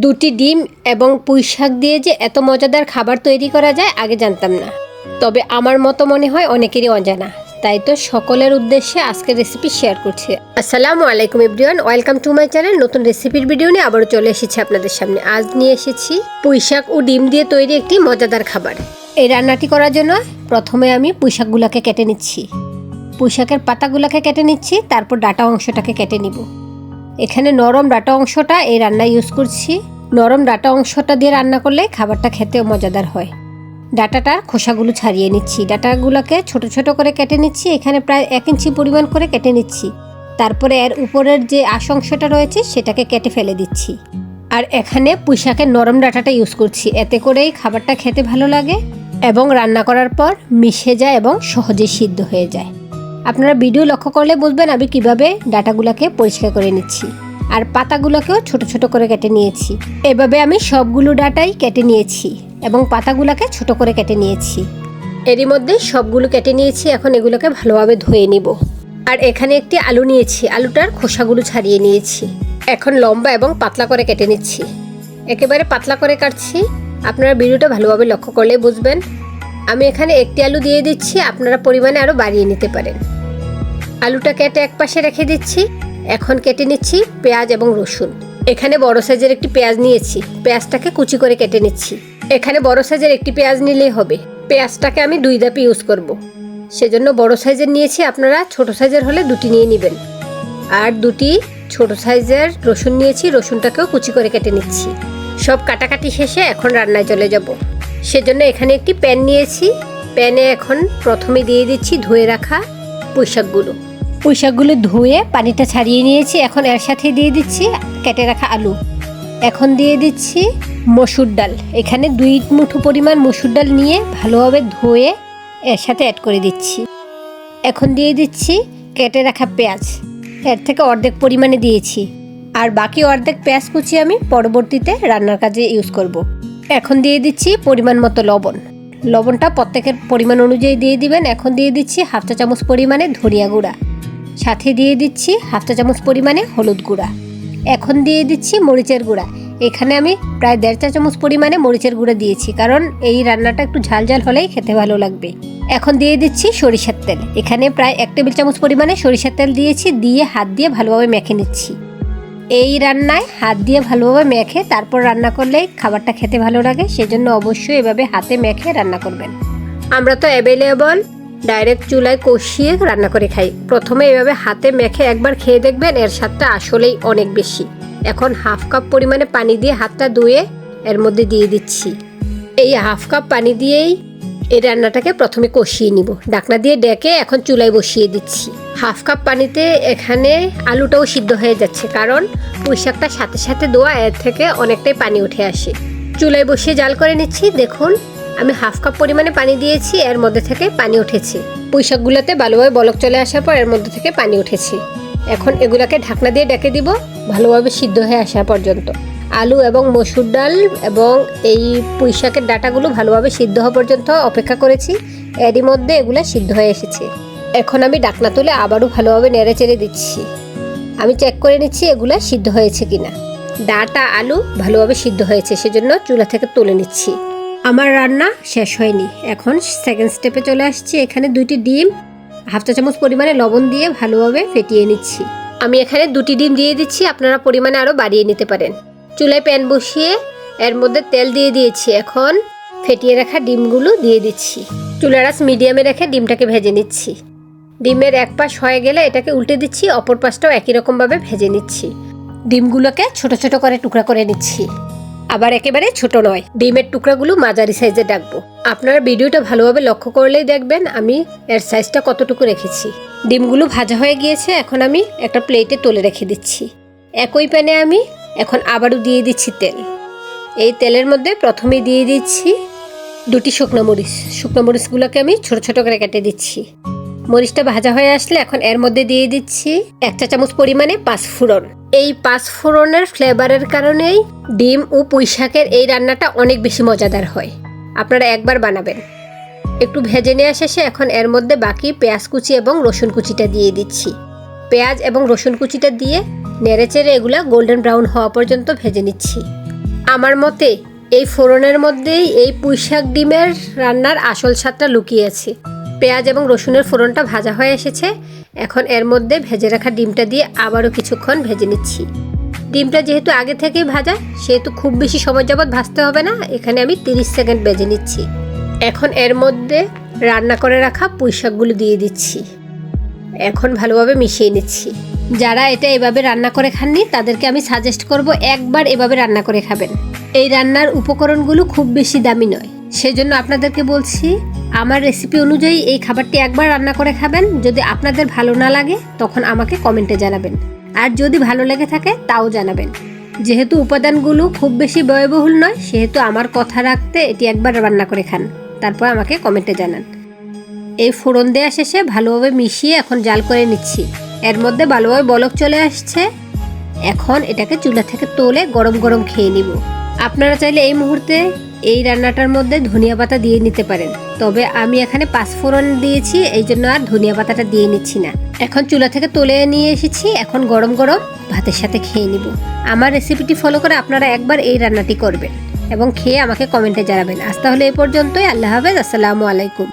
দুটি ডিম এবং পুঁই শাক দিয়ে যে এত মজাদার খাবার তৈরি করা যায় আগে জানতাম না। তবে আমার মতো মনে হয় অনেকেরই অজানা। তাই তো সকলের উদ্দেশ্যে আজকের রেসিপি শেয়ার করছি। আসসালামু আলাইকুম everyone, welcome to my channel. নতুন রেসিপির ভিডিও নিয়ে আবারও চলে এসেছি আপনাদের সামনে। আজ নিয়ে এসেছি পুঁই শাক ও ডিম দিয়ে তৈরি একটি মজাদার খাবার। এই রান্নাটি করার জন্য প্রথমে আমি পুঁই শাকগুলোকে কেটে নিচ্ছি। পুঁই শাকের পাতাগুলোকে কেটে নিচ্ছি, তারপর ডাটা অংশটাকে কেটে নিব। এখানে নরম ডাটা অংশটা এই রান্নায় ইউজ করছি। নরম ডাটা অংশটা দিয়ে রান্না করলে খাবারটা খেতে মজাদার হয়। ডাটাটার খোসাগুলো ছাড়িয়ে নিচ্ছি। ডাটাগুলোকে ছোট ছোট করে কেটে নিচ্ছি। এখানে প্রায় 1 ইঞ্চি পরিমাণ করে কেটে নিচ্ছি। তারপরে এর উপরের যে আঁশ অংশটা রয়েছে সেটাকে কেটে ফেলে দিচ্ছি। আর এখানে পুঁই শাকের নরম ডাটাটা ইউজ করছি। এতে করেই খাবারটা খেতে ভালো লাগে এবং রান্না করার পর মিশে যায় এবং সহজেই সিদ্ধ হয়ে যায়। আপনারা ভিডিও লক্ষ্য করলে বুঝবেন আমি কিভাবে ডাটাগুলোকে পরিষ্কার করে নিচ্ছি। আর পাতাগুলোকেও ছোট ছোট করে কেটে নিয়েছি। এভাবে আমি সবগুলো ডাটাই কেটে নিয়েছি এবং পাতাগুলোকে ছোট করে কেটে নিয়েছি। এরই মধ্যে সবগুলো কেটে নিয়েছি। এখন এগুলোকে ভালোভাবে ধুয়ে নিব। আর এখানে একটি আলু নিয়েছি। আলুটার খোসাগুলো ছাড়িয়ে নিয়েছি। এখন লম্বা এবং পাতলা করে কেটে নিচ্ছি। একেবারে পাতলা করে কাটছি। আপনারা ভিডিওটা ভালোভাবে লক্ষ্য করলে বুঝবেন। আমি এখানে একটি আলু দিয়ে দিচ্ছি, আপনারা পরিমাণে আরও বাড়িয়ে নিতে পারেন। আলুটা কেটে এক পাশে রেখে দিচ্ছি। এখন কেটে নিচ্ছি পেঁয়াজ এবং রসুন। এখানে বড় সাইজের একটি পেঁয়াজ নিয়েছি। পেঁয়াজটাকে কুচি করে কেটে নিচ্ছি। এখানে বড় সাইজের একটি পেঁয়াজ নিলেই হবে। পেঁয়াজটাকে আমি 2 ধাপে ইউজ করব। সেজন্য বড় সাইজের নিয়েছি, আপনারা ছোট সাইজের হলে 2টি নিয়ে নেবেন। আর 2টি ছোট সাইজের রসুন নিয়েছি। রসুনটাকেও কুচি করে কেটে নিচ্ছি। সব কাটাকাটি শেষে এখন রান্নায় চলে যাব। সেজন্য এখানে একটি প্যান নিয়েছি। প্যানে এখন প্রথমে দিয়ে দিচ্ছি ধুয়ে রাখা পুঁই শাকগুলো। পুঁই শাকগুলো ধুয়ে পানিটা ছাড়িয়ে নিয়েছি। এখন এর সাথে দিয়ে দিচ্ছি কেটে রাখা আলু। এখন দিয়ে দিচ্ছি মসুর ডাল। এখানে 2 মুঠো পরিমাণ মসুর ডাল নিয়ে ভালোভাবে ধুয়ে এর সাথে অ্যাড করে দিচ্ছি। এখন দিয়ে দিচ্ছি কেটে রাখা পেঁয়াজ। এর থেকে অর্ধেক পরিমাণে দিয়েছি। আর বাকি অর্ধেক পেঁয়াজ কুচি আমি পরবর্তীতে রান্নার কাজে ইউজ করব। এখন দিয়ে দিচ্ছি পরিমাণ মতো লবণ। লবণটা প্রত্যেকের পরিমাণ অনুযায়ী দিয়ে দিবেন। এখন দিয়ে দিচ্ছি 1/2 চা চামচ পরিমাণে ধনিয়া গুঁড়া। সাথে দিয়ে দিচ্ছি 1/2 চা চামচ পরিমাণে হলুদ গুঁড়া। এখন দিয়ে দিচ্ছি মরিচের গুঁড়া। এখানে আমি প্রায় 1/2 চা চামচ পরিমাণে মরিচের গুঁড়া দিয়েছি, কারণ এই রান্নাটা একটু ঝাল ঝাল হলেই খেতে ভালো লাগবে। এখন দিয়ে দিচ্ছি সরিষার তেল। এখানে প্রায় 1 টেবিল চামচ পরিমাণে সরিষার তেল দিয়েছি। দিয়ে হাত দিয়ে ভালোভাবে মেখে নিচ্ছি। এই রান্নায় হাত দিয়ে ভালোভাবে মেখে তারপর রান্না করলে খাবারটা খেতে ভালো লাগে। সেজন্য অবশ্যই এভাবে হাতে মেখে রান্না করবেন। আমরা তো অ্যাভেলেবল ডাইরেক্ট চুলায় কষিয়ে রান্না করে খাই। প্রথমে এভাবে হাতে মেখে একবার খেয়ে দেখবেন, এর স্বাদটা আসলেই অনেক বেশি। এখন 1/2 কাপ পরিমাণে পানি দিয়ে হাতটা ধুয়ে এর মধ্যে দিয়ে দিচ্ছি। এই 1/2 কাপ পানি দিয়েই এই রান্নাটাকে প্রথমে কষিয়ে নিব। ঢাকনা দিয়ে ডেকে এখন চুলায় বসিয়ে দিচ্ছি। 1/2 কাপ পানিতে এখানে আলুটাও সিদ্ধ হয়ে যাচ্ছে, কারণ পুঁই শাকটার সাথে সাথে ধোয়া, এর থেকে অনেকটাই পানি উঠে আসে। চুলায় বসিয়ে জাল করে নিচ্ছি। দেখুন আমি 1/2 কাপ পরিমাণে পানি দিয়েছি, এর মধ্যে থেকে পানি উঠেছে। পুঁই শাকগুলোতে ভালোভাবে বলক চলে আসার পর এর মধ্যে থেকে পানি উঠেছে। এখন এগুলাকে ঢাকনা দিয়ে ডেকে দিব ভালোভাবে সিদ্ধ হয়ে আসা পর্যন্ত। আলু এবং মসুর ডাল এবং এই পুঁই শাকের ডাঁটাগুলো ভালোভাবে সিদ্ধ হওয়া পর্যন্ত অপেক্ষা করেছি। এরই মধ্যে এগুলো সিদ্ধ হয়ে এসেছে। এখন আমি ঢাকনা তুলে আবারও ভালোভাবে নেড়ে চেড়ে দিচ্ছি। আমি চেক করে নিচ্ছি এগুলো সিদ্ধ হয়েছে কিনা। ডাঁটা আলু ভালোভাবে সিদ্ধ হয়েছে, সেজন্য চুলা থেকে তুলে নিচ্ছি। আমার রান্না শেষ হয়নি। এখন সেকেন্ড স্টেপে চলে আসছি। এখানে 2টি ডিম 1/2 চা চামচ পরিমাণে লবণ দিয়ে ভালোভাবে ফেটিয়ে নিচ্ছি। আমি এখানে 2টি ডিম দিয়ে দিচ্ছি, আপনারা পরিমাণে আরও বাড়িয়ে নিতে পারেন। চুলায় প্যান বসিয়ে এর মধ্যে তেল দিয়ে দিয়েছি। এখন ফেটিয়ে রাখা ডিমগুলো দিয়ে দিচ্ছি। চুলার আঁচ মিডিয়ামে রেখে ডিমটাকে ভেজে নিচ্ছি। ডিমের এক পাশ হয়ে গেলে এটাকে উল্টে দিচ্ছি। অপর পাশটাও একই রকমভাবে ভেজে নিচ্ছি। ডিমগুলোকে ছোট ছোট করে টুকরা করে নিচ্ছি। আবার একেবারে ছোট নয়, ডিমের টুকরাগুলো মাঝারি সাইজে রাখবো। আপনারা ভিডিওটা ভালোভাবে লক্ষ্য করলেই দেখবেন আমি এর সাইজটা কতটুকু রেখেছি। ডিমগুলো ভাজা হয়ে গিয়েছে। এখন আমি একটা প্লেটে তুলে রেখে দিচ্ছি। একই প্যানে আমি এখন আবারও দিয়ে দিচ্ছি তেল। এই তেলের মধ্যে প্রথমে দিয়ে দিচ্ছি 2টি শুকনো মরিচ। শুকনো মরিচগুলোকে আমি ছোট ছোট করে কেটে দিচ্ছি। মরিচটা ভাজা হয়ে আসলে এখন এর মধ্যে দিয়ে দিচ্ছি 1 চা চামচ পরিমাণে 5 ফোড়ন। এই 5 ফোড়নের ফ্লেভারের কারণেই ডিম ও পুঁই শাকের এই রান্নাটা অনেক বেশি মজাদার হয়। আপনারা একবার বানাবেন। একটু ভেজে নেওয়া শেষে এখন এর মধ্যে বাকি পেঁয়াজ কুচি এবং রসুন কুচিটা দিয়ে দিচ্ছি। পেঁয়াজ এবং রসুন কুচিটা দিয়ে নেড়েচেড়ে এগুলা গোল্ডেন ব্রাউন হওয়া পর্যন্ত ভেজে নিচ্ছি। আমার মতে এই ফোড়নের মধ্যেই এই পুঁইশাক ডিমের রান্নার আসল স্বাদটা লুকিয়ে আছে। পেঁয়াজ এবং রসুনের ফোড়নটা ভাজা হয়ে এসেছে। এখন এর মধ্যে ভেজে রাখা ডিমটা দিয়ে আবারও কিছুক্ষণ ভেজে নিচ্ছি। ডিমটা যেহেতু আগে থেকেই ভাজা, সেহেতু খুব বেশি সময় যাবত ভাজতে হবে না। এখানে আমি 30 সেকেন্ড ভেজে নিচ্ছি। এখন এর মধ্যে রান্না করে রাখা পুঁইশাকগুলো দিয়ে দিচ্ছি। এখন ভালোভাবে মিশিয়ে নিচ্ছি। যারা এটা এভাবে রান্না করে খাননি তাদেরকে আমি সাজেস্ট করব একবার এভাবে রান্না করে খাবেন। এই রান্নার উপকরণগুলো খুব বেশি দামি নয়, সেজন্য আপনাদেরকে বলছি আমার রেসিপি অনুযায়ী এই খাবারটি একবার রান্না করে খাবেন। যদি আপনাদের ভালো না লাগে তখন আমাকে কমেন্টে জানাবেন, আর যদি ভালো লেগে থাকে তাও জানাবেন। যেহেতু উপাদানগুলো খুব বেশি ব্যয়বহুল নয়, সেহেতু আমার কথা রাখতে এটি একবার রান্না করে খান, তারপর আমাকে কমেন্টে জানান। এই ফোড়ন দেওয়া শেষে ভালোভাবে মিশিয়ে এখন জাল করে নিচ্ছি। এর মধ্যে ভালোভাবে বলক চলে আসছে। এখন এটাকে চুলা থেকে তুলে গরম গরম খেয়ে নিব। আপনারা চাইলে এই মুহূর্তে এই রান্নাটার মধ্যে ধনিয়া পাতা দিয়ে নিতে পারেন, তবে আমি এখানে 5 ফোড়ন দিয়েছি, এই জন্য আর ধনিয়া পাতাটা দিয়ে নিচ্ছি না। এখন চুলা থেকে তুলে নিয়ে এসেছি। এখন গরম গরম ভাতের সাথে খেয়ে নিব। আমার রেসিপিটি ফলো করে আপনারা একবার এই রান্নাটি করবেন এবং খেয়ে আমাকে কমেন্টে জানাবেন। আজ তাহলে এই পর্যন্তই। আল্লাহ হাফেজ। আসসালামু আলাইকুম।